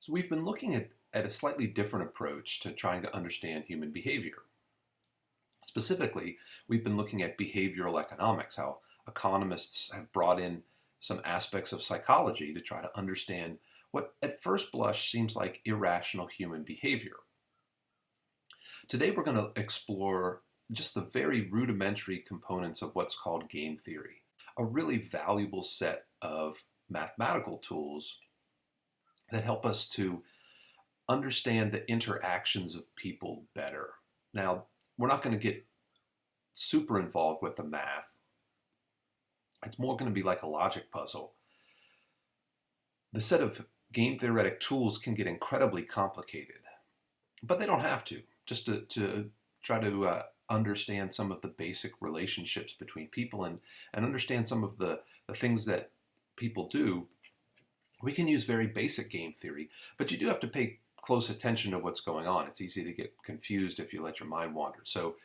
So we've been looking at a slightly different approach to trying to understand human behavior. Specifically, we've been looking at behavioral economics, how economists have brought in some aspects of psychology to try to understand what at first blush seems like irrational human behavior. Today we're going to explore just the very rudimentary components of what's called game theory, a really valuable set of mathematical tools that help us to understand the interactions of people better. Now, we're not going to get super involved with the math. It's more going to be like a logic puzzle. The set of game theoretic tools can get incredibly complicated, but they don't have to. Just to try to understand some of the basic relationships between people and understand some of the things that people do, we can use very basic game theory, but you do have to pay close attention to what's going on. It's easy to get confused if you let your mind wander. So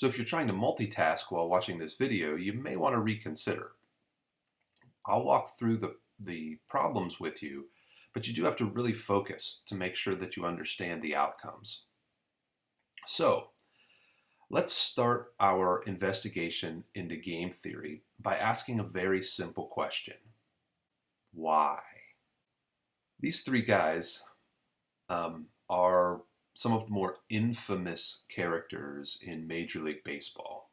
if you're trying to multitask while watching this video, you may want to reconsider. I'll walk through the problems with you, but you do have to really focus to make sure that you understand the outcomes. So let's start our investigation into game theory by asking a very simple question. Why? These three guys are some of the more infamous characters in Major League Baseball.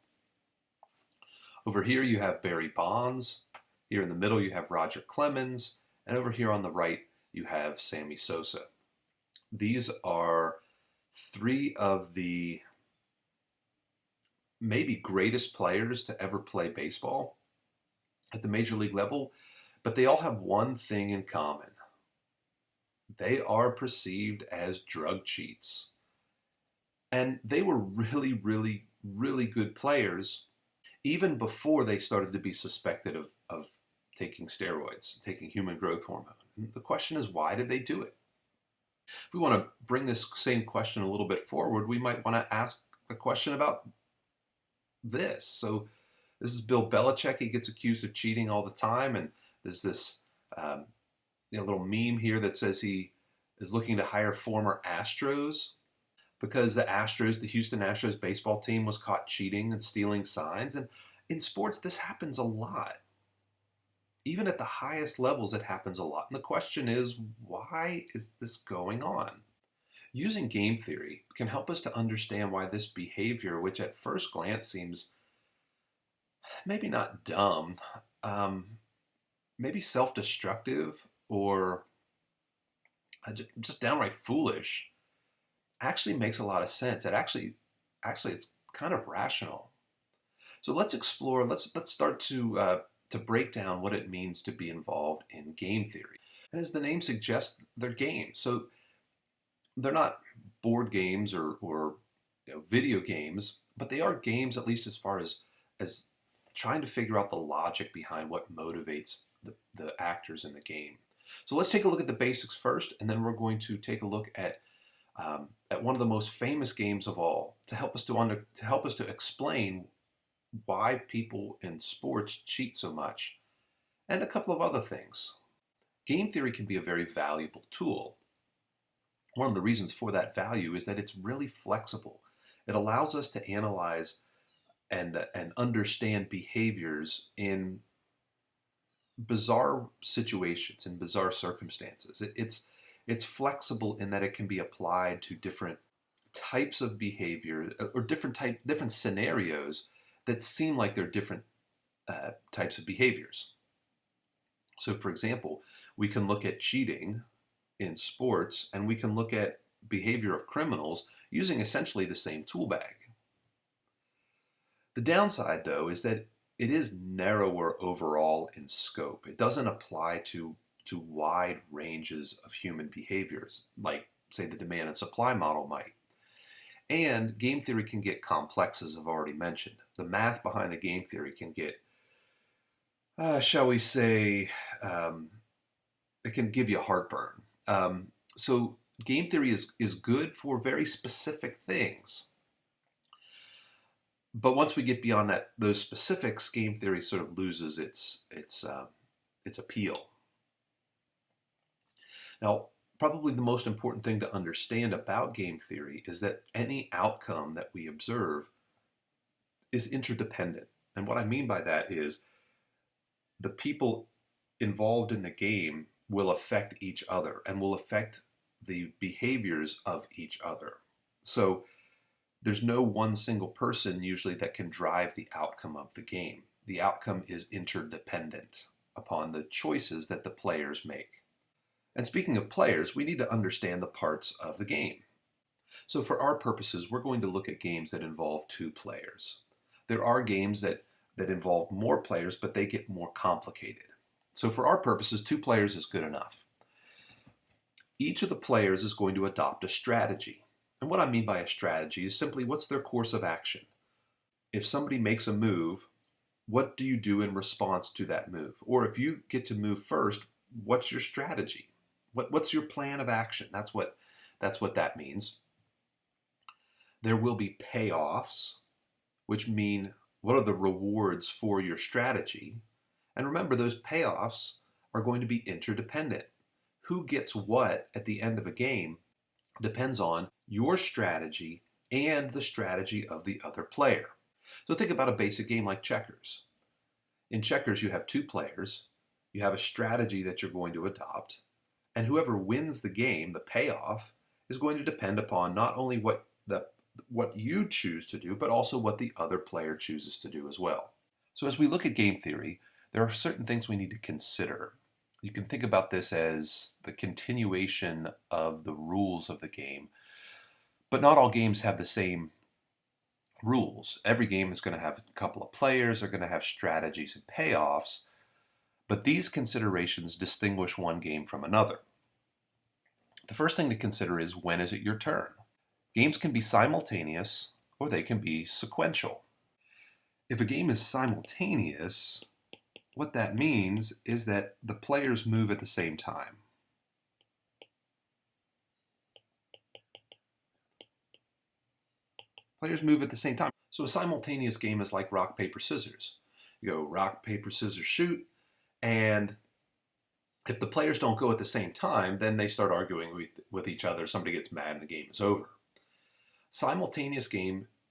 Over here you have Barry Bonds, here in the middle you have Roger Clemens, and over here on the right you have Sammy Sosa. These are three of the maybe greatest players to ever play baseball at the major league level, but they all have one thing in common. They are perceived as drug cheats. And they were really, really, really good players even before they started to be suspected of taking steroids, taking human growth hormone. And the question is, why did they do it? If we want to bring this same question a little bit forward, we might want to ask a question about this. So this is Bill Belichick. He gets accused of cheating all the time, and there's this little meme here that says he is looking to hire former Astros because the Houston Astros baseball team was caught cheating and stealing signs. And in sports, this happens a lot. Even at the highest levels, it happens a lot. And the question is, why is this going on? Using game theory can help us to understand why this behavior, which at first glance seems maybe not dumb, maybe self-destructive or just downright foolish, actually makes a lot of sense. Actually it's kind of rational. So let's explore. Let's start to break down what it means to be involved in game theory. And as the name suggests, they're games. So they're not board games or video games, but they are games, at least as far as trying to figure out the logic behind what motivates the actors in the game. So let's take a look at the basics first, and then we're going to take a look at one of the most famous games of all to help us to explain why people in sports cheat so much, and a couple of other things. Game theory can be a very valuable tool. One of the reasons for that value is that it's really flexible. It allows us to analyze and understand behaviors in bizarre situations, in bizarre circumstances. It's flexible in that it can be applied to different types of behavior or different scenarios that seem like they're different types of behaviors. So, for example, we can look at cheating in sports, and we can look at behavior of criminals using essentially the same tool bag. The downside, though, is that it is narrower overall in scope. It doesn't apply to wide ranges of human behaviors, like, say, the demand and supply model might. And game theory can get complex, as I've already mentioned. The math behind the game theory can get, shall we say, it can give you heartburn. So game theory is good for very specific things. But once we get beyond those specifics, game theory sort of loses its appeal. Now, probably the most important thing to understand about game theory is that any outcome that we observe is interdependent. And what I mean by that is the people involved in the game will affect each other and will affect the behaviors of each other. So there's no one single person usually that can drive the outcome of the game. The outcome is interdependent upon the choices that the players make. And speaking of players, we need to understand the parts of the game. So for our purposes, we're going to look at games that involve two players. There are games that involve more players, but they get more complicated. So for our purposes, two players is good enough. Each of the players is going to adopt a strategy. And what I mean by a strategy is simply what's their course of action. If somebody makes a move, what do you do in response to that move? Or if you get to move first, what's your strategy? What's your plan of action? That's what that means. There will be payoffs, which mean what are the rewards for your strategy? And remember, those payoffs are going to be interdependent. Who gets what at the end of a game depends on your strategy and the strategy of the other player. So think about a basic game like checkers. In checkers, you have two players, you have a strategy that you're going to adopt, and whoever wins the game, the payoff, is going to depend upon not only what you choose to do, but also what the other player chooses to do as well. So as we look at game theory, there are certain things we need to consider. You can think about this as the continuation of the rules of the game, but not all games have the same rules. Every game is going to have a couple of players, are going to have strategies and payoffs, but these considerations distinguish one game from another. The first thing to consider is, when is it your turn? Games can be simultaneous or they can be sequential. If a game is simultaneous, what that means is that the players move at the same time. Players move at the same time. So a simultaneous game is like rock, paper, scissors. You go rock, paper, scissors, shoot, and if the players don't go at the same time, then they start arguing with each other. Somebody gets mad and the game is over.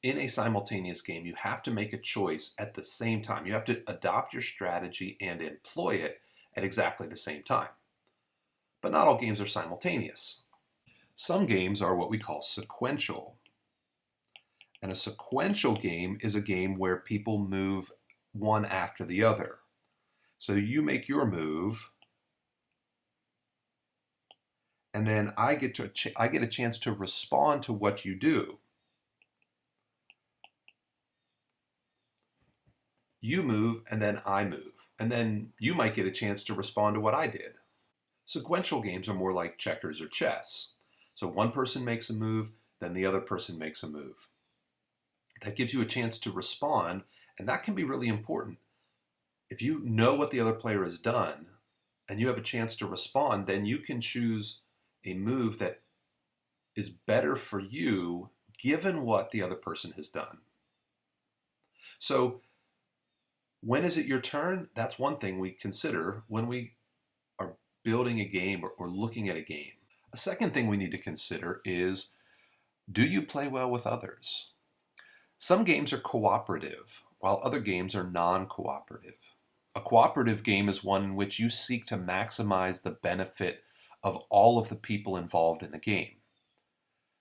In a simultaneous game, you have to make a choice at the same time. You have to adopt your strategy and employ it at exactly the same time. But not all games are simultaneous. Some games are what we call sequential. And a sequential game is a game where people move one after the other. So you make your move, and then I get a chance to respond to what you do. You move, and then I move. And then you might get a chance to respond to what I did. Sequential games are more like checkers or chess. So one person makes a move, then the other person makes a move. That gives you a chance to respond, and that can be really important. If you know what the other player has done, and you have a chance to respond, then you can choose a move that is better for you given what the other person has done. So when is it your turn? That's one thing we consider when we are building a game or looking at a game. A second thing we need to consider is, do you play well with others? Some games are cooperative, while other games are non-cooperative. A cooperative game is one in which you seek to maximize the benefit of all of the people involved in the game.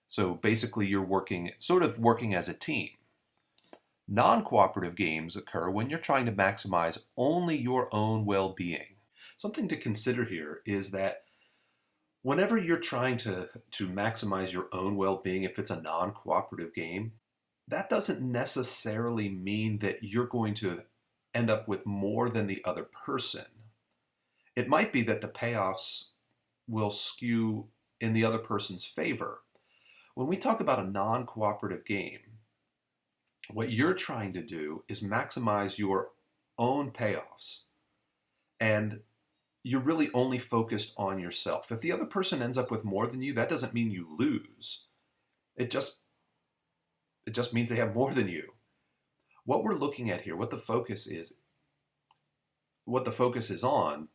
So basically you're working as a team. Non-cooperative games occur when you're trying to maximize only your own well-being. Something to consider here is that whenever you're trying to maximize your own well-being, if it's a non-cooperative game, that doesn't necessarily mean that you're going to end up with more than the other person. It might be that the payoffs will skew in the other person's favor. When we talk about a non-cooperative game, what you're trying to do is maximize your own payoffs. And you're really only focused on yourself. If the other person ends up with more than you, that doesn't mean you lose. It just means they have more than you. What we're looking at here, what the focus is on,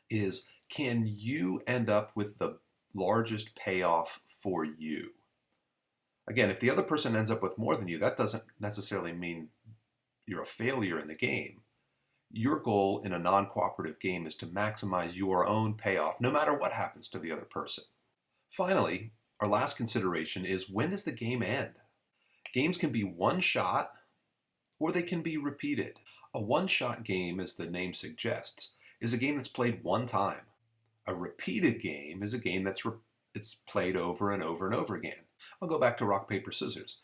is can you end up with the largest payoff for you? Again, if the other person ends up with more than you, that doesn't necessarily mean you're a failure in the game. Your goal in a non-cooperative game is to maximize your own payoff, no matter what happens to the other person. Finally, our last consideration is, when does the game end? Games can be one shot or they can be repeated. A one-shot game, as the name suggests, is a game that's played one time. A repeated game is a game that's it's played over and over and over again. I'll go back to rock, paper, scissors.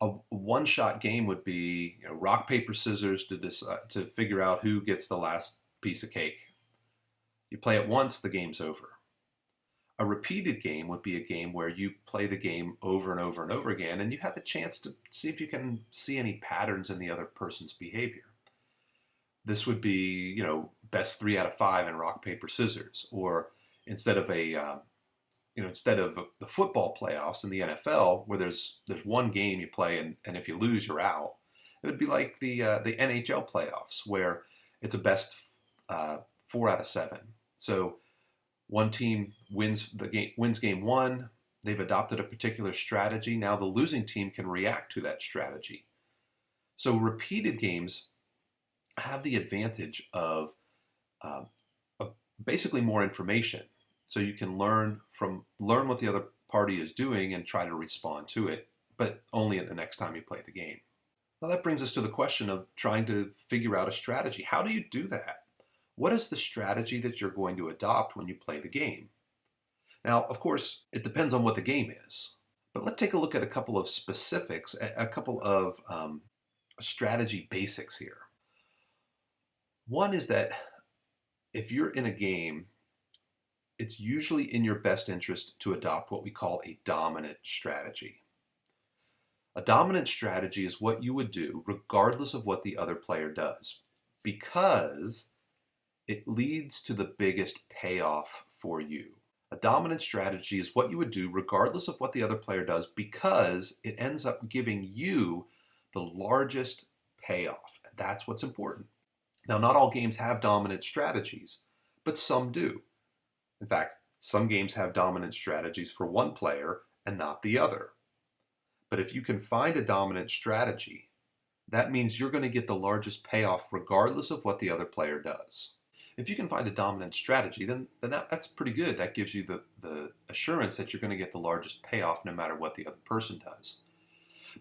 A one-shot game would be, rock, paper, scissors to figure out who gets the last piece of cake. You play it once, the game's over. A repeated game would be a game where you play the game over and over and over again, and you have a chance to see if you can see any patterns in the other person's behavior. This would be, best 3 out of 5 in rock, paper, scissors. Or instead of instead of the football playoffs in the NFL, where there's one game you play and if you lose, you're out. It would be like the NHL playoffs, where it's a best 4 out of 7. So one team wins game 1. They've adopted a particular strategy. Now the losing team can react to that strategy. So repeated games have the advantage of basically more information. So you can learn what the other party is doing and try to respond to it, but only the next time you play the game. Now that brings us to the question of trying to figure out a strategy. How do you do that? What is the strategy that you're going to adopt when you play the game? Now, of course, it depends on what the game is. But let's take a look at a couple of specifics, a couple of strategy basics here. One is that if you're in a game, it's usually in your best interest to adopt what we call a dominant strategy. A dominant strategy is what you would do regardless of what the other player does, because it leads to the biggest payoff for you. A dominant strategy is what you would do regardless of what the other player does, because it ends up giving you the largest payoff. And that's what's important. Now, not all games have dominant strategies, but some do. In fact, some games have dominant strategies for one player and not the other. But if you can find a dominant strategy, that means you're going to get the largest payoff regardless of what the other player does. If you can find a dominant strategy, then that's pretty good. That gives you the assurance that you're going to get the largest payoff no matter what the other person does.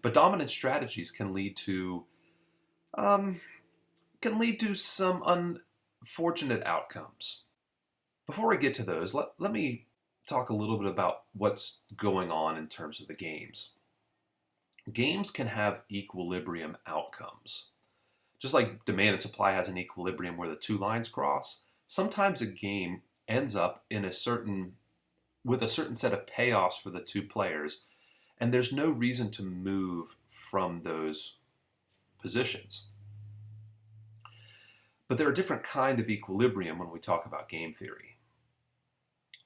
But dominant strategies can lead to some unfortunate outcomes. Before I get to those, let me talk a little bit about what's going on in terms of the games. Games can have equilibrium outcomes. Just like demand and supply has an equilibrium where the two lines cross, sometimes a game ends up with a certain set of payoffs for the two players, and there's no reason to move from those positions. But there are different kinds of equilibrium when we talk about game theory.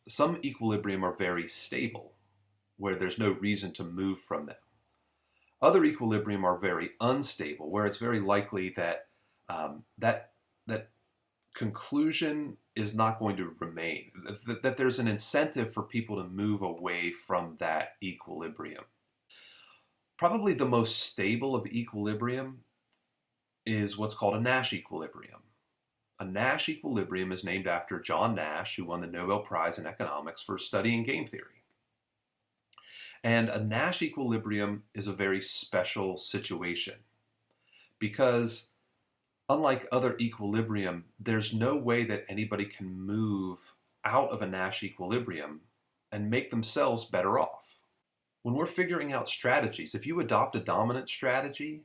Some equilibrium are very stable, where there's no reason to move from them. Other equilibrium are very unstable, where it's very likely that that conclusion is not going to remain, that there's an incentive for people to move away from that equilibrium. Probably the most stable of equilibrium is what's called a Nash equilibrium. A Nash equilibrium is named after John Nash, who won the Nobel Prize in economics for studying game theory. And a Nash equilibrium is a very special situation because, unlike other equilibrium, there's no way that anybody can move out of a Nash equilibrium and make themselves better off. When we're figuring out strategies, if you adopt a dominant strategy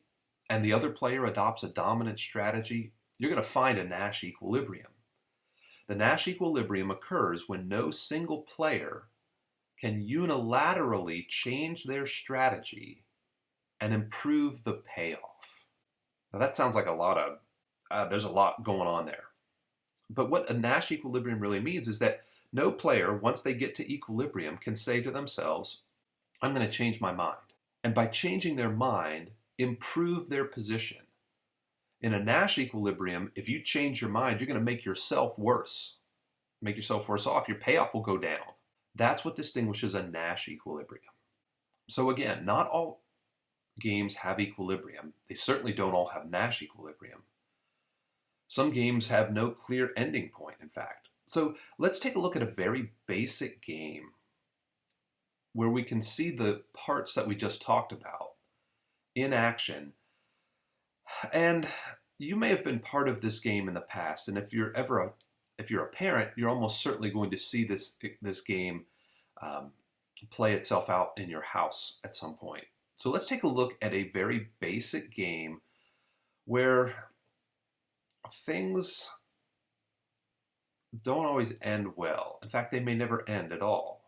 and the other player adopts a dominant strategy, you're going to find a Nash equilibrium. The Nash equilibrium occurs when no single player can unilaterally change their strategy and improve the payoff. Now that sounds like there's a lot going on there. But what a Nash equilibrium really means is that no player, once they get to equilibrium, can say to themselves, I'm going to change my mind. And by changing their mind, improve their position. In a Nash equilibrium, if you change your mind, you're going to make yourself worse, make yourself worse off, your payoff will go down. That's what distinguishes a Nash equilibrium. So again, not all games have equilibrium. They certainly don't all have Nash equilibrium. Some games have no clear ending point, in fact. So let's take a look at a very basic game where we can see the parts that we just talked about in action. And you may have been part of this game in the past, and if you're a parent, you're almost certainly going to see this game play itself out in your house at some point. So let's take a look at a very basic game where things don't always end well. In fact, they may never end at all.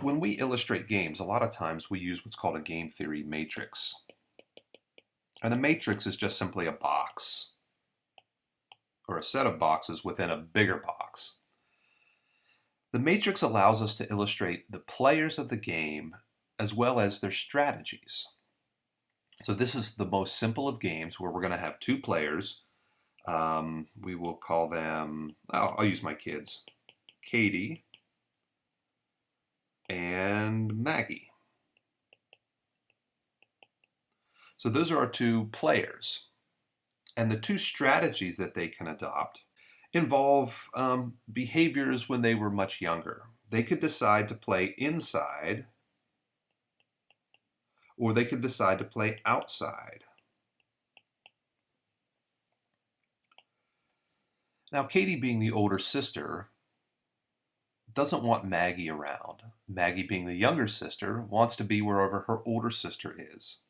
When we illustrate games, a lot of times we use what's called a game theory matrix. And a matrix is just simply a box, or a set of boxes within a bigger box. The matrix allows us to illustrate the players of the game as well as their strategies. So this is the most simple of games, where we're going to have two players. We will call them, I'll use my kids, Katie and Maggie. So those are our two players. And the two strategies that they can adopt involve behaviors when they were much younger. They could decide to play inside, or they could decide to play outside. Now, Katie, being the older sister, doesn't want Maggie around. Maggie, being the younger sister, wants to be wherever her older sister is.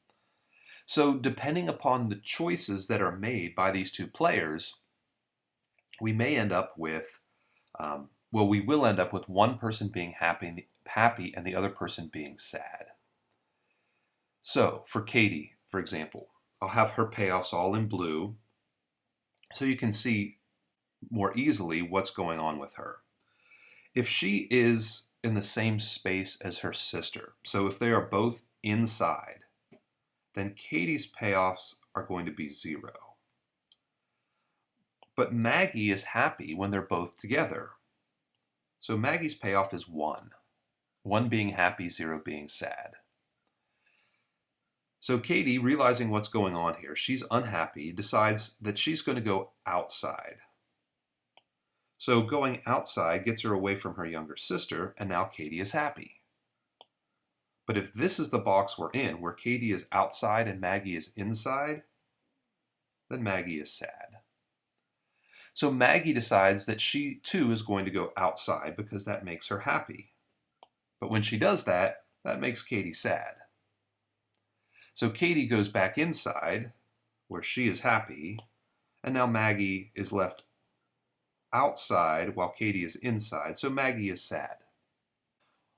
So depending upon the choices that are made by these two players, we may end up with, we will end up with one person being happy and the other person being sad. So for Katie, for example, I'll have her payoffs all in blue so you can see more easily what's going on with her. If she is in the same space as her sister, so if they are both inside, then Katie's payoffs are going to be 0. But Maggie is happy when they're both together. So Maggie's payoff is 1. 1 being happy, 0 being sad. So Katie, realizing what's going on here, she's unhappy, decides that she's going to go outside. So going outside gets her away from her younger sister, and now Katie is happy. But if this is the box we're in, where Katie is outside and Maggie is inside, then Maggie is sad. So Maggie decides that she too is going to go outside because that makes her happy. But when she does that, that makes Katie sad. So Katie goes back inside, where she is happy, and now Maggie is left outside while Katie is inside, so Maggie is sad.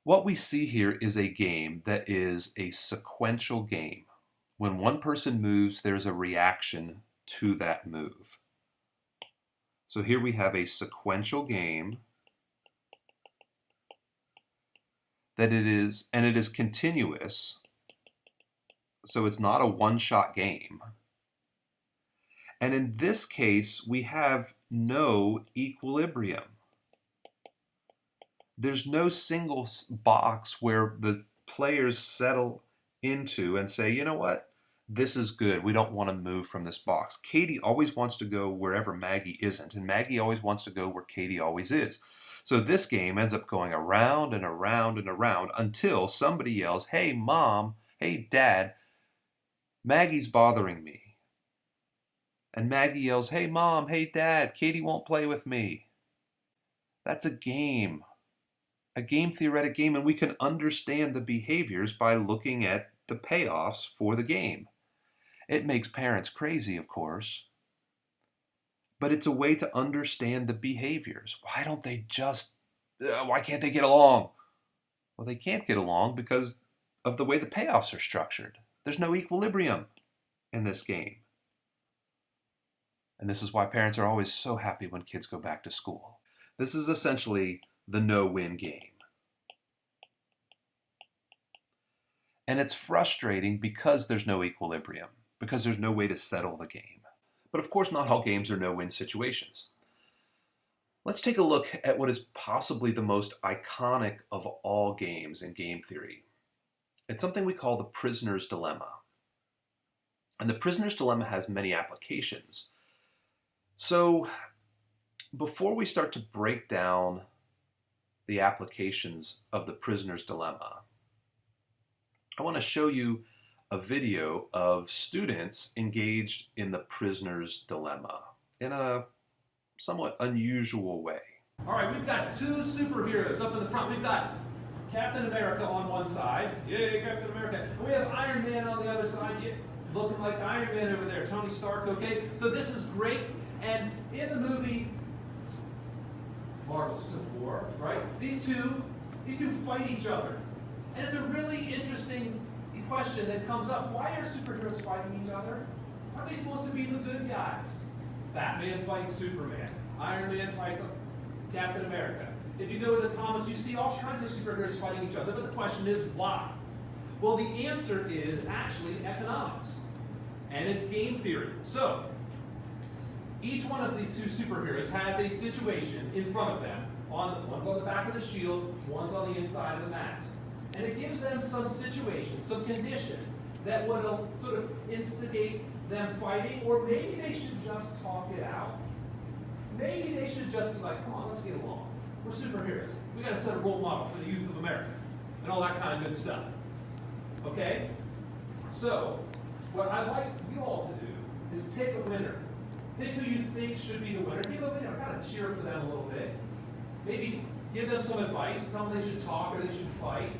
What we see here is a game that is a sequential game. When one person moves, there's a reaction to that move. So here we have a sequential game that it is continuous, so it's not a one-shot game. And in this case, we have no equilibrium. There's no single box where the players settle into and say, you know what, this is good. We don't want to move from this box. Katie always wants to go wherever Maggie isn't, and Maggie always wants to go where Katie always is. So this game ends up going around and around and around until somebody yells, hey, Mom, hey, Dad, Maggie's bothering me. And Maggie yells, hey, Mom, hey, Dad, Katie won't play with me. That's a game. A game theoretic game, and we can understand the behaviors by looking at the payoffs for the game. It makes parents crazy, of course, but it's a way to understand the behaviors. Why can't they get along? Well, they can't get along because of the way the payoffs are structured. There's no equilibrium in this game. And this is why parents are always so happy when kids go back to school. This is essentially the no-win game. And it's frustrating because there's no equilibrium, because there's no way to settle the game. But of course, not all games are no-win situations. Let's take a look at what is possibly the most iconic of all games in game theory. It's something we call the prisoner's dilemma. And the prisoner's dilemma has many applications. So before we start to break down the applications of the prisoner's dilemma, I want to show you a video of students engaged in the prisoner's dilemma in a somewhat unusual way. All right, we've got two superheroes up in the front. We've got Captain America on one side. Yay, Captain America. And we have Iron Man on the other side. Yeah, looking like Iron Man over there, Tony Stark, okay? So this is great. And in the movie Marvel Civil War, right? These two fight each other. And it's a really interesting question that comes up. Why are superheroes fighting each other? Aren't they supposed to be the good guys? Batman fights Superman. Iron Man fights Captain America. If you go to the comics, you see all kinds of superheroes fighting each other, but the question is why? Well, the answer is actually economics, and it's game theory. So, each one of these two superheroes has a situation in front of them. One's on the back of the shield, one's on the inside of the mask. And it gives them some situations, some conditions that would sort of instigate them fighting, or maybe they should just talk it out. Maybe they should just be like, come on, let's get along. We're superheroes. We got to set a role model for the youth of America and all that kind of good stuff. Okay? So, what I'd like you all to do is pick a winner. Pick who you think should be the winner. Give them, kind of cheer for them a little bit. Maybe give them some advice. Tell them they should talk or they should fight.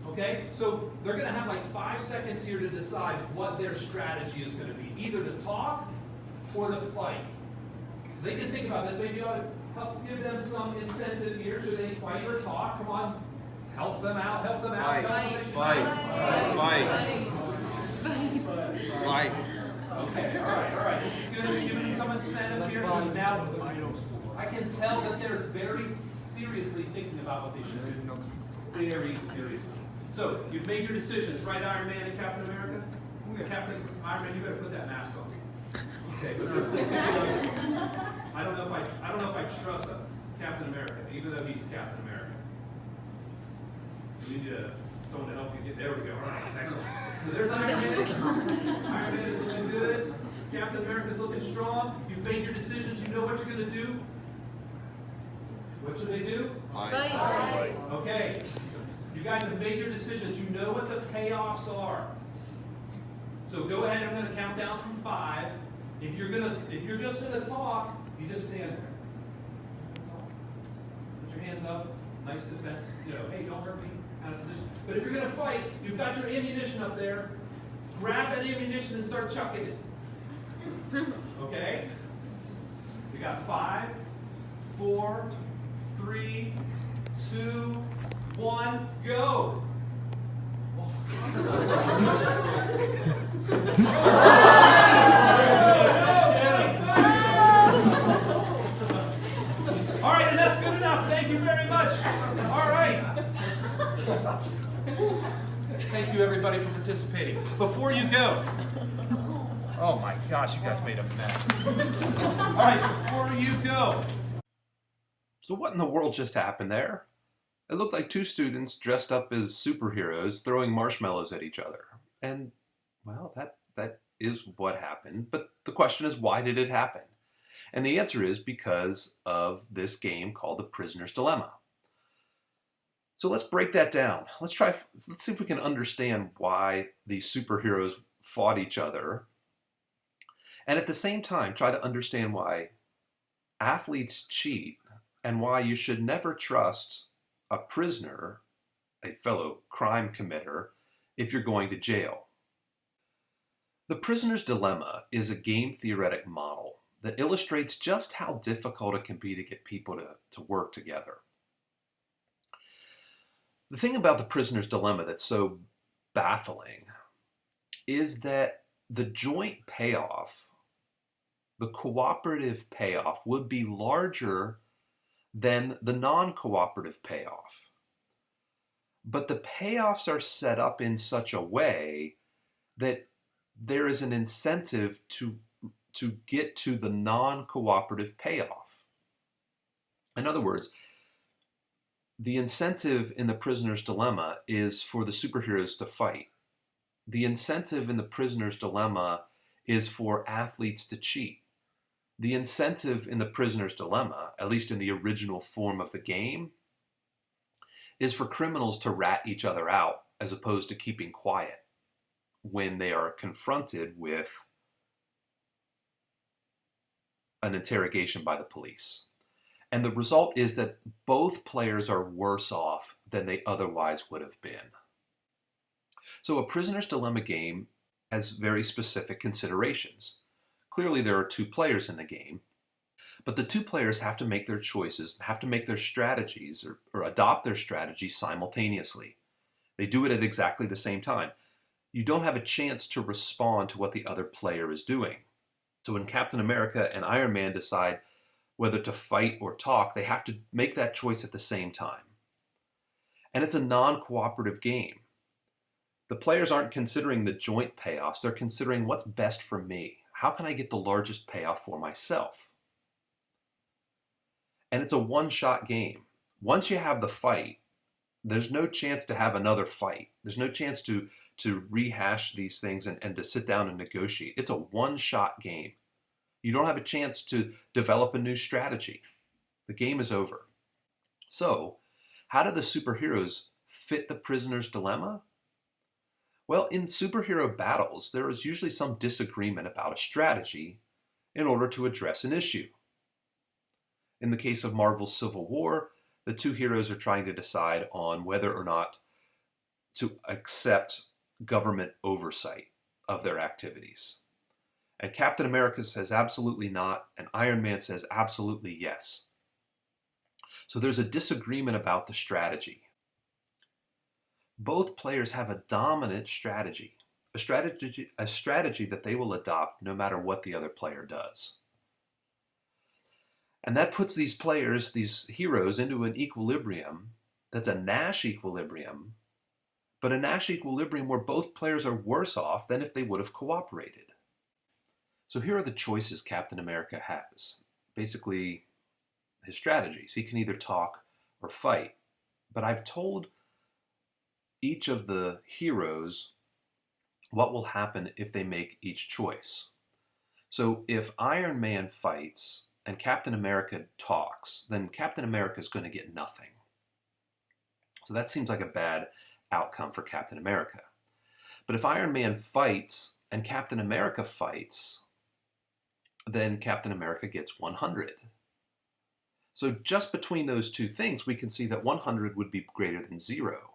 Okay? So they're going to have like 5 seconds here to decide what their strategy is going to be. Either to talk or to fight. So they can think about this. Maybe you ought to help give them some incentive here. Should they fight or talk? Come on. Help them out. Help them out. Fight. Okay, all right. This is good. Give me some incentive here. Now, I can tell that they're very seriously thinking about what they should do. Very seriously. So, you've made your decisions, right, Iron Man and Captain America? Captain Iron Man, you better put that mask on. Okay, but I don't know if I trust Captain America, even though he's Captain America. You need someone to help you get there. We go. All right, excellent. So there's Iron Man. Iron Man is looking good. Captain America's looking strong. You've made your decisions. You know what you're going to do. What should they do? Fight. Okay. You guys have made your decisions. You know what the payoffs are. So go ahead. I'm going to count down from 5. If you're just gonna talk, you just stand there. Put your hands up. Nice defense. Hey, don't hurt me. Kind of position. But if you're gonna fight, you've got your ammunition up there. Grab that ammunition and start chucking it. Okay? We got 5, 4, 3, 2, 1, go. All right, and that's good enough. Thank you very much. All right. Thank you, everybody, for participating. Before you go, oh my gosh, you guys made a mess. All right, before you go. So what in the world just happened there? It looked like 2 students dressed up as superheroes throwing marshmallows at each other. And, well, that is what happened. But the question is, why did it happen? And the answer is because of this game called the Prisoner's Dilemma. So let's break that down. Let's see if we can understand why these superheroes fought each other. And at the same time, try to understand why athletes cheat and why you should never trust a prisoner, a fellow crime committer, if you're going to jail. The Prisoner's Dilemma is a game theoretic model that illustrates just how difficult it can be to get people to work together. The thing about the Prisoner's Dilemma that's so baffling is that the joint payoff, the cooperative payoff, would be larger than the non-cooperative payoff. But the payoffs are set up in such a way that there is an incentive to get to the non-cooperative payoff. In other words, the incentive in the prisoner's dilemma is for the superheroes to fight. The incentive in the prisoner's dilemma is for athletes to cheat. The incentive in the prisoner's dilemma, at least in the original form of the game, is for criminals to rat each other out as opposed to keeping quiet when they are confronted with an interrogation by the police. And the result is that both players are worse off than they otherwise would have been. So a prisoner's dilemma game has very specific considerations. Clearly there are two players in the game, but the two players have to make their choices, have to make their strategies or adopt their strategies simultaneously. They do it at exactly the same time. You don't have a chance to respond to what the other player is doing. So when Captain America and Iron Man decide whether to fight or talk, they have to make that choice at the same time. And it's a non-cooperative game. The players aren't considering the joint payoffs, they're considering what's best for me. How can I get the largest payoff for myself? And it's a one-shot game. Once you have the fight, there's no chance to have another fight. There's no chance to rehash these things and to sit down and negotiate. It's a one-shot game. You don't have a chance to develop a new strategy. The game is over. So, how do the superheroes fit the prisoner's dilemma? Well, in superhero battles, there is usually some disagreement about a strategy in order to address an issue. In the case of Marvel's Civil War, the two heroes are trying to decide on whether or not to accept government oversight of their activities. And Captain America says absolutely not, and Iron Man says absolutely yes. So there's a disagreement about the strategy. Both players have a dominant strategy, a strategy that they will adopt no matter what the other player does. And that puts these players, these heroes, into an equilibrium that's a Nash equilibrium, but a Nash equilibrium where both players are worse off than if they would have cooperated. So here are the choices Captain America has. Basically, his strategies. He can either talk or fight. But I've told each of the heroes what will happen if they make each choice. So if Iron Man fights and Captain America talks, then Captain America is going to get nothing. So that seems like a bad outcome for Captain America. But if Iron Man fights and Captain America fights, then Captain America gets 100. So just between those two things, we can see that 100 would be greater than 0.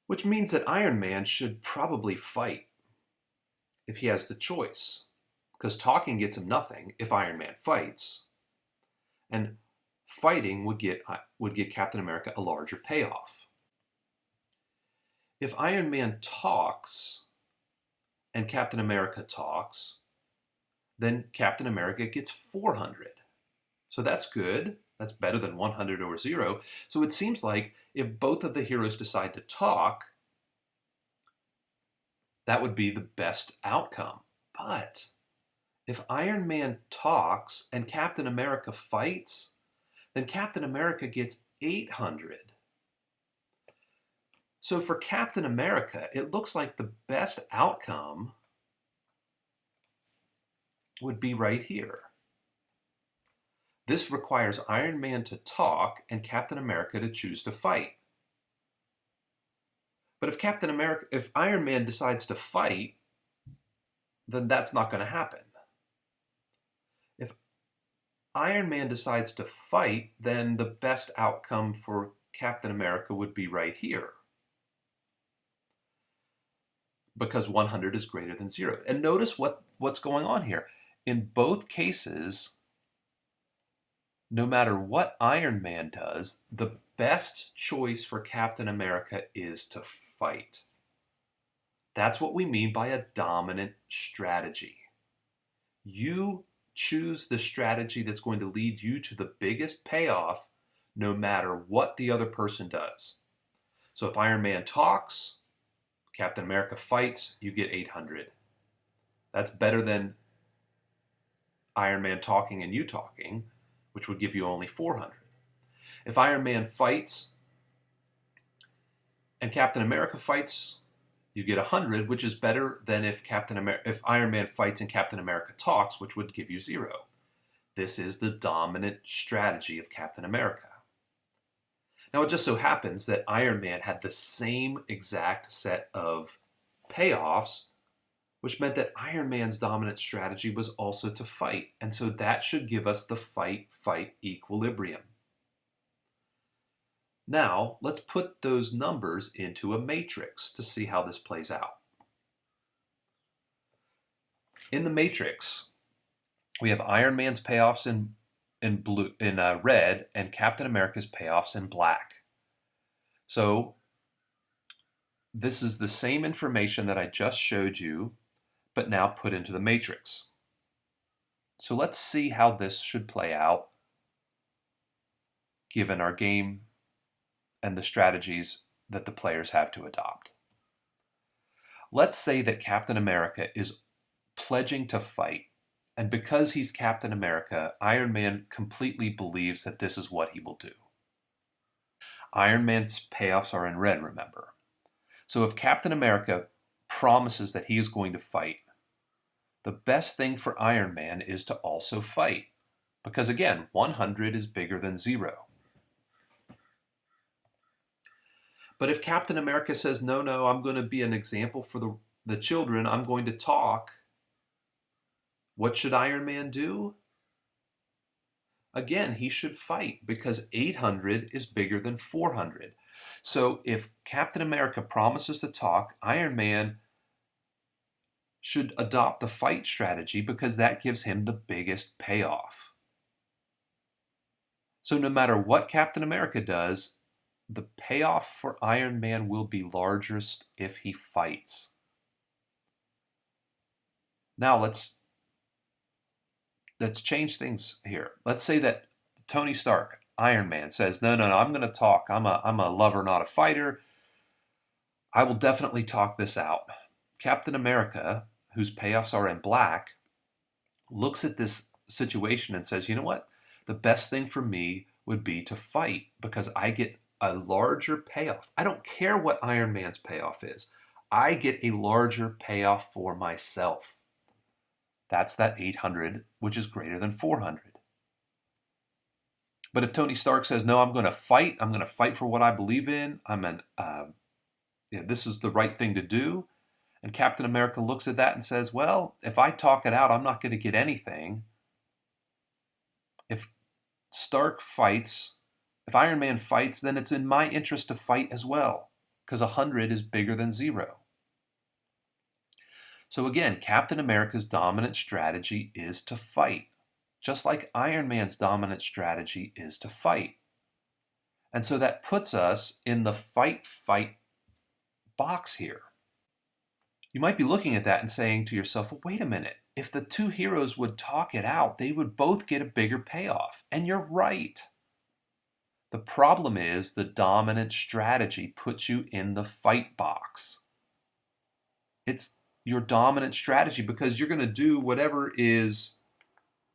Which means that Iron Man should probably fight if he has the choice, because talking gets him nothing if Iron Man fights, and fighting would get Captain America a larger payoff. If Iron Man talks and Captain America talks, then Captain America gets 400. So that's good. That's better than 100 or 0. So it seems like if both of the heroes decide to talk, that would be the best outcome. But if Iron Man talks and Captain America fights, then Captain America gets 800. So for Captain America, it looks like the best outcome would be right here. This requires Iron Man to talk and Captain America to choose to fight. But if Iron Man decides to fight, then that's not going to happen. If Iron Man decides to fight, then the best outcome for Captain America would be right here, because 100 is greater than 0. And notice what's going on here. In both cases, no matter what Iron Man does, the best choice for Captain America is to fight. That's what we mean by a dominant strategy. You choose the strategy that's going to lead you to the biggest payoff no matter what the other person does. So if Iron Man talks, Captain America fights, you get 800. That's better than Iron Man talking and you talking, which would give you only 400. If Iron Man fights and Captain America fights, you get 100, which is better than if Iron Man fights and Captain America talks, which would give you 0. This is the dominant strategy of Captain America. Now, it just so happens that Iron Man had the same exact set of payoffs, which meant that Iron Man's dominant strategy was also to fight. And so that should give us the fight-fight equilibrium. Now, let's put those numbers into a matrix to see how this plays out. In the matrix, we have Iron Man's payoffs in red and Captain America's payoffs in black. So this is the same information that I just showed you, but now put into the matrix. So let's see how this should play out given our game and the strategies that the players have to adopt. Let's say that Captain America is pledging to fight, and because he's Captain America, Iron Man completely believes that this is what he will do. Iron Man's payoffs are in red, remember. So if Captain America promises that he is going to fight, the best thing for Iron Man is to also fight. Because again, 100 is bigger than 0. But if Captain America says, no, I'm going to be an example for the children, I'm going to talk, what should Iron Man do? Again, he should fight because 800 is bigger than 400. So if Captain America promises to talk, Iron Man should adopt the fight strategy because that gives him the biggest payoff. So no matter what Captain America does, the payoff for Iron Man will be largest if he fights. Now let's change things here. Let's say that Tony Stark, Iron Man, says, no, I'm going to talk. I'm a lover, not a fighter. I will definitely talk this out. Captain America, whose payoffs are in black, looks at this situation and says, you know what? The best thing for me would be to fight because I get a larger payoff. I don't care what Iron Man's payoff is. I get a larger payoff for myself. That's that 800, which is greater than 400. But if Tony Stark says, no, I'm going to fight for what I believe in, this is the right thing to do, and Captain America looks at that and says, well, if I talk it out, I'm not going to get anything. If Stark fights, if Iron Man fights, then it's in my interest to fight as well, because 100 is bigger than 0. So again, Captain America's dominant strategy is to fight, just like Iron Man's dominant strategy is to fight. And so that puts us in the fight-fight box here. You might be looking at that and saying to yourself, well, wait a minute. If the two heroes would talk it out, they would both get a bigger payoff. And you're right. The problem is the dominant strategy puts you in the fight box. It's your dominant strategy because you're going to do whatever is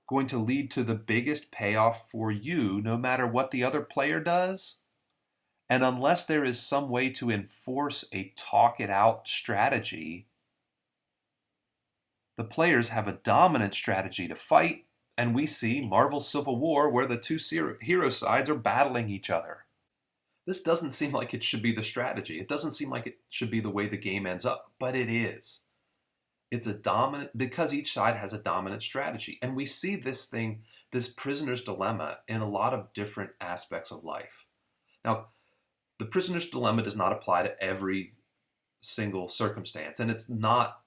going to lead to the biggest payoff for you, no matter what the other player does. And unless there is some way to enforce a talk it out strategy, the players have a dominant strategy to fight, and we see Marvel Civil War where the two hero sides are battling each other. This doesn't seem like it should be the strategy. It doesn't seem like it should be the way the game ends up, but it is. It's a dominant, because each side has a dominant strategy. And we see this prisoner's dilemma in a lot of different aspects of life. Now, the prisoner's dilemma does not apply to every single circumstance, and it's not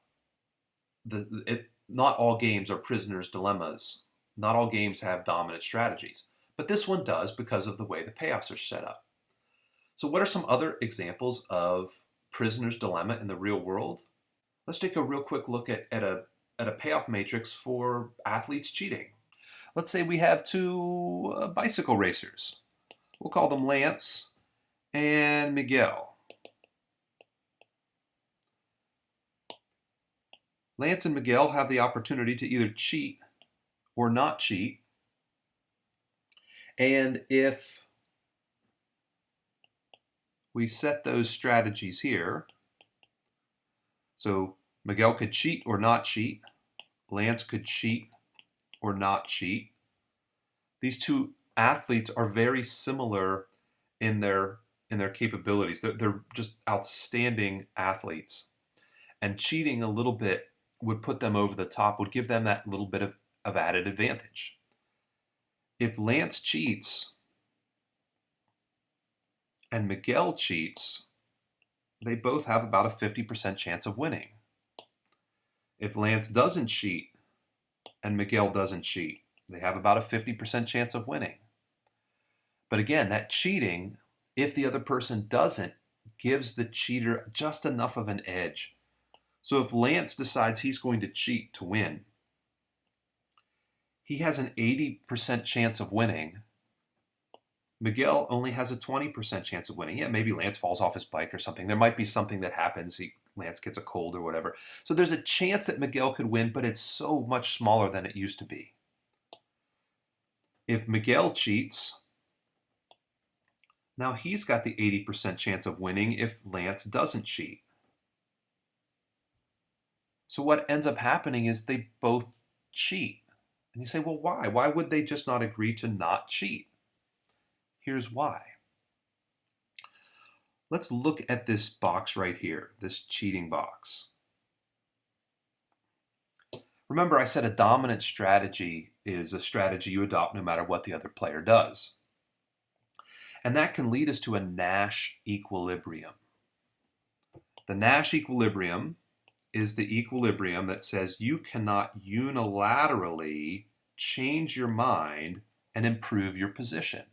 not all games are prisoner's dilemmas. Not all games have dominant strategies, but this one does because of the way the payoffs are set up. So what are some other examples of prisoner's dilemma in the real world? Let's take a real quick look at a payoff matrix for athletes cheating. Let's say we have two bicycle racers. We'll call them Lance and Miguel. Lance and Miguel have the opportunity to either cheat or not cheat. And if we set those strategies here, so Miguel could cheat or not cheat, Lance could cheat or not cheat. These two athletes are very similar in their capabilities. They're just outstanding athletes. And cheating a little bit would put them over the top, would give them that little bit of added advantage. If Lance cheats and Miguel cheats, they both have about a 50% chance of winning. If Lance doesn't cheat and Miguel doesn't cheat, they have about a 50% chance of winning. But again, that cheating, if the other person doesn't, gives the cheater just enough of an edge. So if Lance decides he's going to cheat to win, he has an 80% chance of winning. Miguel only has a 20% chance of winning. Yeah, maybe Lance falls off his bike or something. There might be something that happens. Lance gets a cold or whatever. So there's a chance that Miguel could win, but it's so much smaller than it used to be. If Miguel cheats, now he's got the 80% chance of winning if Lance doesn't cheat. So what ends up happening is they both cheat. And you say, well, why? Why would they just not agree to not cheat? Here's why. Let's look at this box right here, this cheating box. Remember, I said a dominant strategy is a strategy you adopt no matter what the other player does. And that can lead us to a Nash equilibrium. The Nash equilibrium is the equilibrium that says you cannot unilaterally change your mind and improve your position.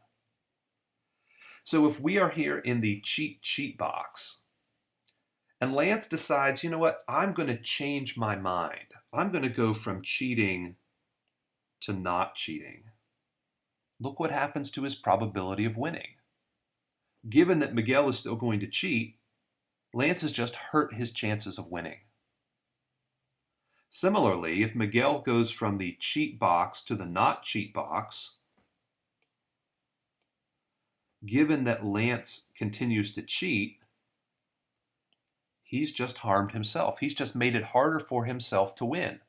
So if we are here in the cheat box, and Lance decides, you know what, I'm going to change my mind. I'm going to go from cheating to not cheating. Look what happens to his probability of winning. Given that Miguel is still going to cheat, Lance has just hurt his chances of winning. Similarly, if Miguel goes from the cheat box to the not cheat box, given that Lance continues to cheat, he's just harmed himself. He's just made it harder for himself to win.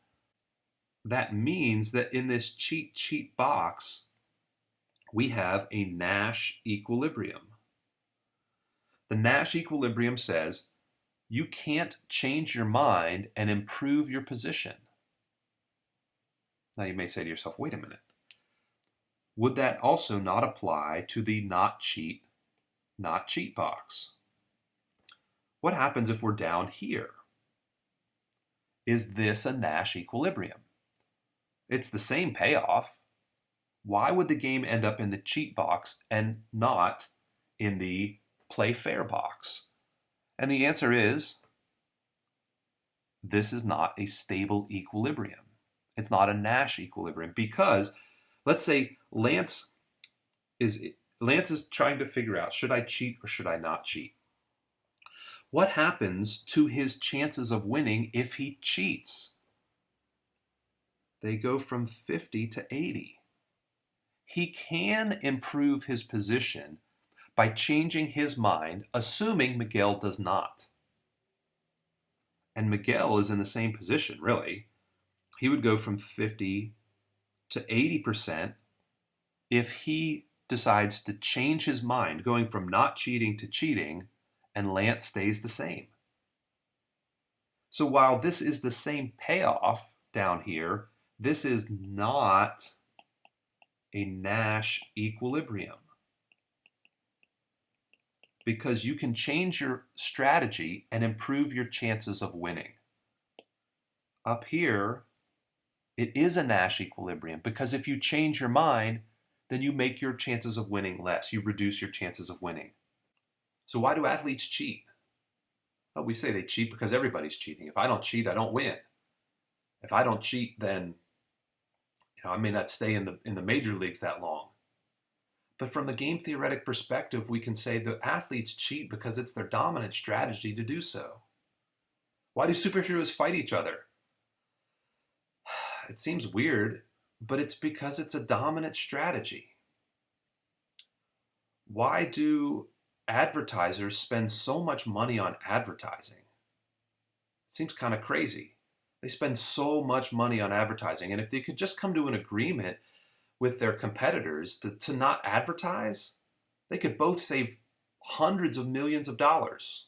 That means that in this cheat box, we have a Nash equilibrium. The Nash equilibrium says you can't change your mind and improve your position. Now you may say to yourself, wait a minute. Would that also not apply to the not cheat box? What happens if we're down here? Is this a Nash equilibrium? It's the same payoff. Why would the game end up in the cheat box and not in the play fair box? And the answer is, this is not a stable equilibrium. It's not a Nash equilibrium because, let's say Lance is trying to figure out, should I cheat or should I not cheat? What happens to his chances of winning if he cheats? They go from 50 to 80. He can improve his position by changing his mind, assuming Miguel does not. And Miguel is in the same position, really. He would go from 50 to 80% if he decides to change his mind, going from not cheating to cheating, and Lance stays the same. So while this is the same payoff down here, this is not a Nash equilibrium. Because you can change your strategy and improve your chances of winning. Up here, it is a Nash equilibrium because if you change your mind, then you make your chances of winning less. You reduce your chances of winning. So why do athletes cheat? Well, we say they cheat because everybody's cheating. If I don't cheat, I don't win. If I don't cheat, then I may not stay in the major leagues that long. But from the game theoretic perspective, we can say the athletes cheat because it's their dominant strategy to do so. Why do superheroes fight each other? It seems weird, but it's because it's a dominant strategy. Why do advertisers spend so much money on advertising? It seems kind of crazy. They spend so much money on advertising, and if they could just come to an agreement with their competitors to not advertise, they could both save hundreds of millions of dollars.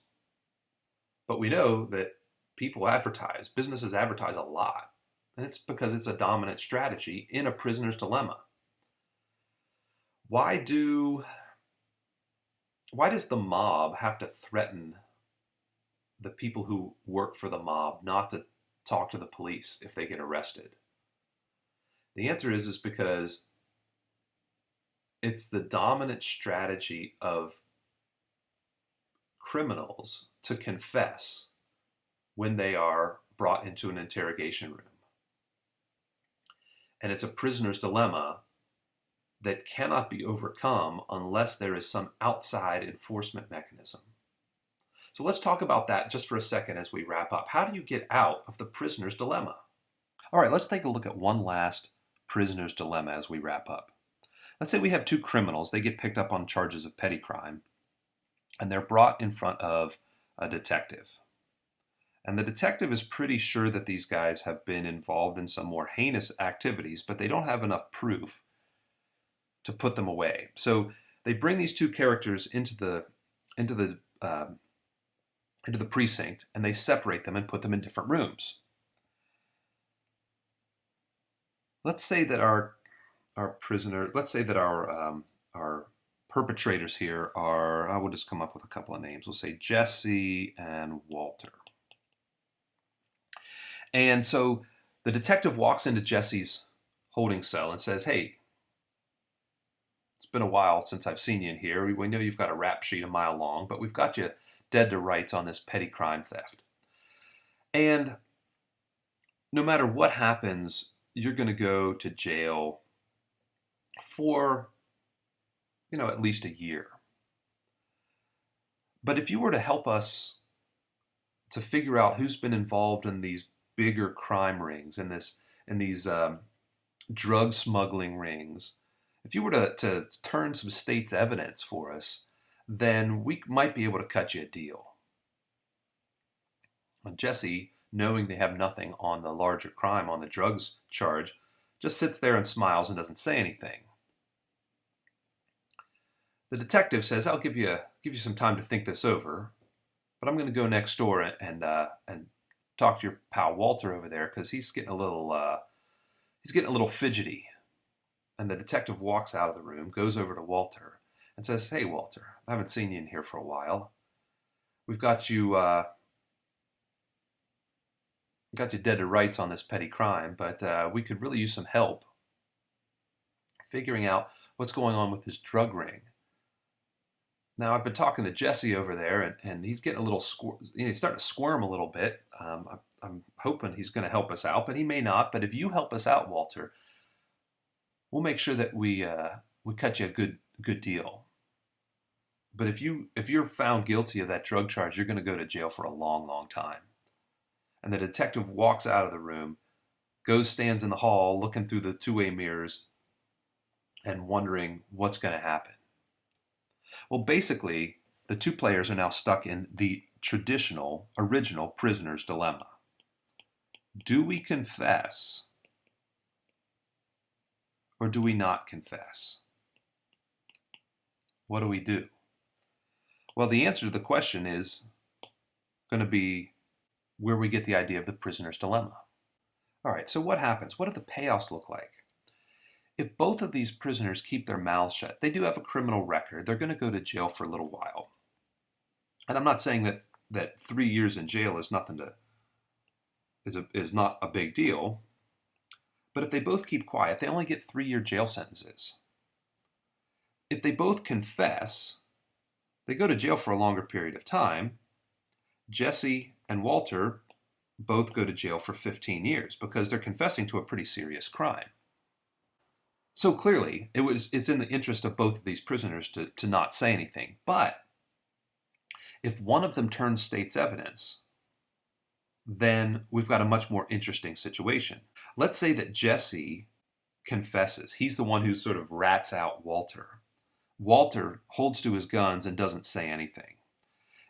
But we know that people advertise, businesses advertise a lot, and it's because it's a dominant strategy in a prisoner's dilemma. Why does the mob have to threaten the people who work for the mob not to talk to the police if they get arrested? The answer is because it's the dominant strategy of criminals to confess when they are brought into an interrogation room. And it's a prisoner's dilemma that cannot be overcome unless there is some outside enforcement mechanism. So let's talk about that just for a second as we wrap up. How do you get out of the prisoner's dilemma? All right, let's take a look at one last prisoner's dilemma as we wrap up. Let's say we have two criminals. They get picked up on charges of petty crime, and they're brought in front of a detective. And the detective is pretty sure that these guys have been involved in some more heinous activities, but they don't have enough proof to put them away. So they bring these two characters into the precinct, and they separate them and put them in different rooms. Let's say that our perpetrators here are, I will just come up with a couple of names. We'll say Jesse and Walter. And so the detective walks into Jesse's holding cell and says, "Hey, it's been a while since I've seen you in here. We know you've got a rap sheet a mile long, but we've got you dead to rights on this petty crime theft. And no matter what happens, you're going to go to jail for, at least a year. But if you were to help us to figure out who's been involved in these bigger crime rings, in these drug smuggling rings, if you were to turn some state's evidence for us, then we might be able to cut you a deal." And Jesse, knowing they have nothing on the larger crime, on the drugs charge, just sits there and smiles and doesn't say anything. The detective says, "I'll give you some time to think this over, but I'm going to go next door and talk to your pal Walter over there because he's getting a little fidgety." And the detective walks out of the room, goes over to Walter, and says, "Hey, Walter, I haven't seen you in here for a while. We've got you dead to rights on this petty crime, but we could really use some help figuring out what's going on with this drug ring. Now, I've been talking to Jesse over there, and he's getting a little he's starting to squirm a little bit. I'm hoping he's going to help us out, but he may not. But if you help us out, Walter, we'll make sure that we cut you a good deal. But if you're found guilty of that drug charge, you're going to go to jail for a long, long time." And the detective walks out of the room, stands in the hall, looking through the two-way mirrors, and wondering what's going to happen. Well, basically, the two players are now stuck in the traditional, original prisoner's dilemma. Do we confess, or do we not confess? What do we do? Well, the answer to the question is going to be where we get the idea of the prisoner's dilemma. All right, so what happens? What do the payoffs look like? If both of these prisoners keep their mouths shut, they do have a criminal record. They're going to go to jail for a little while. And I'm not saying that 3 years in jail is not a big deal. But if they both keep quiet, they only get 3-year jail sentences. If they both confess, they go to jail for a longer period of time. Jesse and Walter both go to jail for 15 years because they're confessing to a pretty serious crime. So clearly, it's in the interest of both of these prisoners to not say anything. But if one of them turns state's evidence, then we've got a much more interesting situation. Let's say that Jesse confesses. He's the one who sort of rats out Walter. Walter holds to his guns and doesn't say anything.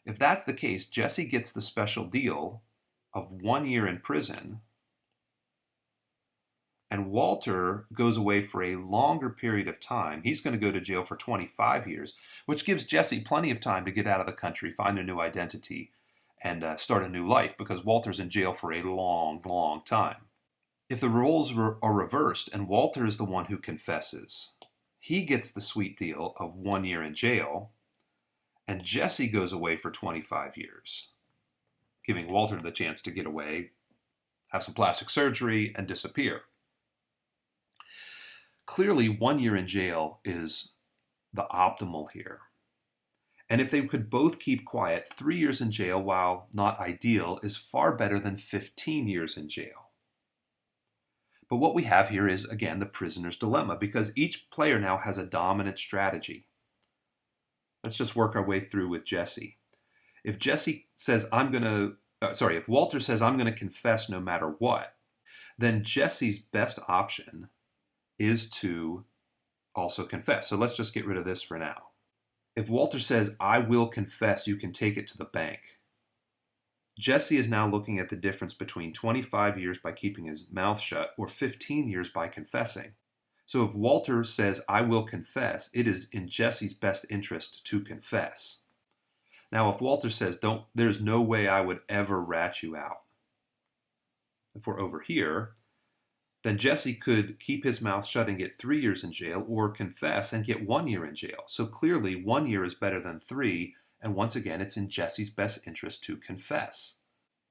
If that's the case, Jesse gets the special deal of 1 year in prison, and Walter goes away for a longer period of time. He's going to go to jail for 25 years, which gives Jesse plenty of time to get out of the country, find a new identity, and start a new life, because Walter's in jail for a long, long time. If the roles are reversed and Walter is the one who confesses, he gets the sweet deal of 1 year in jail, and Jesse goes away for 25 years, giving Walter the chance to get away, have some plastic surgery, and disappear. Clearly, 1 year in jail is the optimal here. And if they could both keep quiet, 3 years in jail, while not ideal, is far better than 15 years in jail. But what we have here is, again, the prisoner's dilemma, because each player now has a dominant strategy. Let's just work our way through with Jesse. If Jesse says, if Walter says, I'm going to confess no matter what, then Jesse's best option is to also confess. So let's just get rid of this for now. If Walter says, I will confess, you can take it to the bank, Jesse is now looking at the difference between 25 years by keeping his mouth shut or 15 years by confessing. So if Walter says, I will confess, it is in Jesse's best interest to confess. Now, if Walter says, there's no way I would ever rat you out, if we're over here, then Jesse could keep his mouth shut and get 3 years in jail, or confess and get 1 year in jail. So clearly 1 year is better than 3, and once again, it's in Jesse's best interest to confess.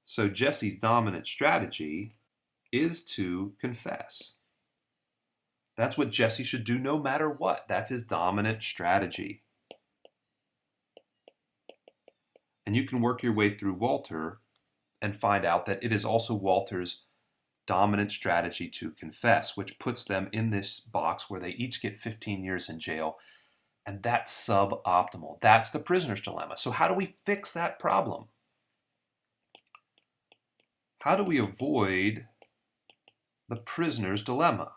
So Jesse's dominant strategy is to confess. That's what Jesse should do no matter what. That's his dominant strategy. And you can work your way through Walter and find out that it is also Walter's dominant strategy to confess, which puts them in this box where they each get 15 years in jail. And that's suboptimal. That's the prisoner's dilemma. So how do we fix that problem? How do we avoid the prisoner's dilemma?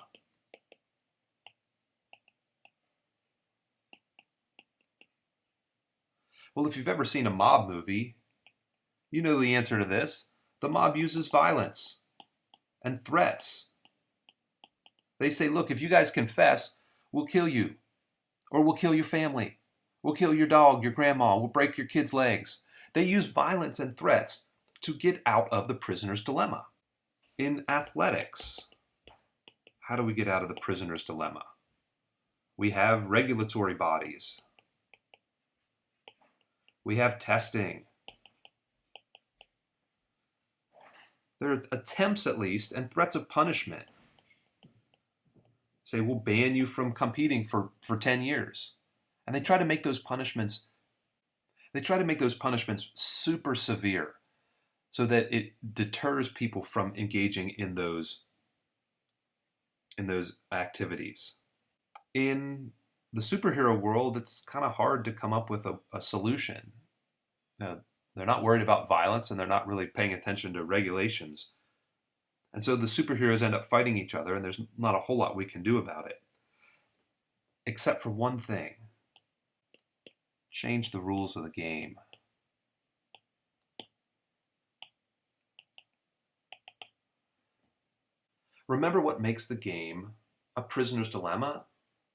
Well, if you've ever seen a mob movie, you know the answer to this. The mob uses violence and threats. They say, look, if you guys confess, we'll kill you. Or we'll kill your family. We'll kill your dog, your grandma. We'll break your kid's legs. They use violence and threats to get out of the prisoner's dilemma. In athletics, how do we get out of the prisoner's dilemma? We have regulatory bodies. We have testing. There are attempts, at least, and threats of punishment. Say, we'll ban you from competing for 10 years. And they try to make those punishments super severe so that it deters people from engaging in those activities. In the superhero world, it's kind of hard to come up with a solution. Now, they're not worried about violence, and they're not really paying attention to regulations. And so the superheroes end up fighting each other, and there's not a whole lot we can do about it. Except for one thing. Change the rules of the game. Remember, what makes the game a prisoner's dilemma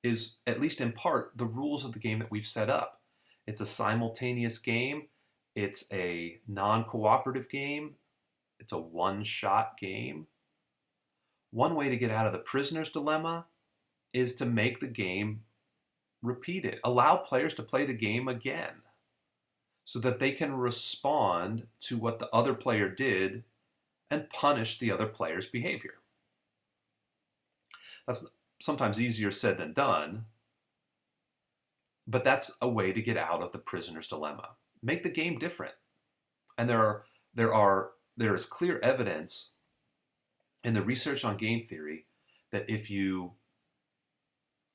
is, at least in part, the rules of the game that we've set up. It's a simultaneous game. It's a non-cooperative game. It's a one-shot game. One way to get out of the prisoner's dilemma is to make the game repeated. Allow players to play the game again so that they can respond to what the other player did and punish the other player's behavior. That's sometimes easier said than done, but that's a way to get out of the prisoner's dilemma. Make the game different. And there is clear evidence in the research on game theory that if you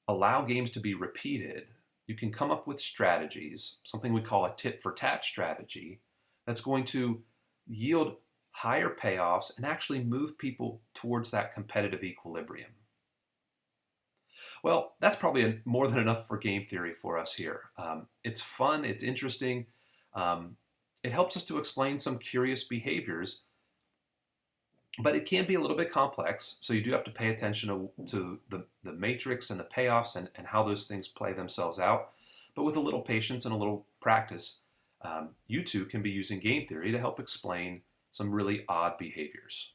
allow games to be repeated, you can come up with strategies, something we call a tit-for-tat strategy, that's going to yield higher payoffs and actually move people towards that competitive equilibrium. Well, that's probably more than enough for game theory for us here. It's fun, it's interesting. Um, it helps us to explain some curious behaviors, but it can be a little bit complex. So you do have to pay attention to the matrix and the payoffs and how those things play themselves out. But with a little patience and a little practice, you too can be using game theory to help explain some really odd behaviors.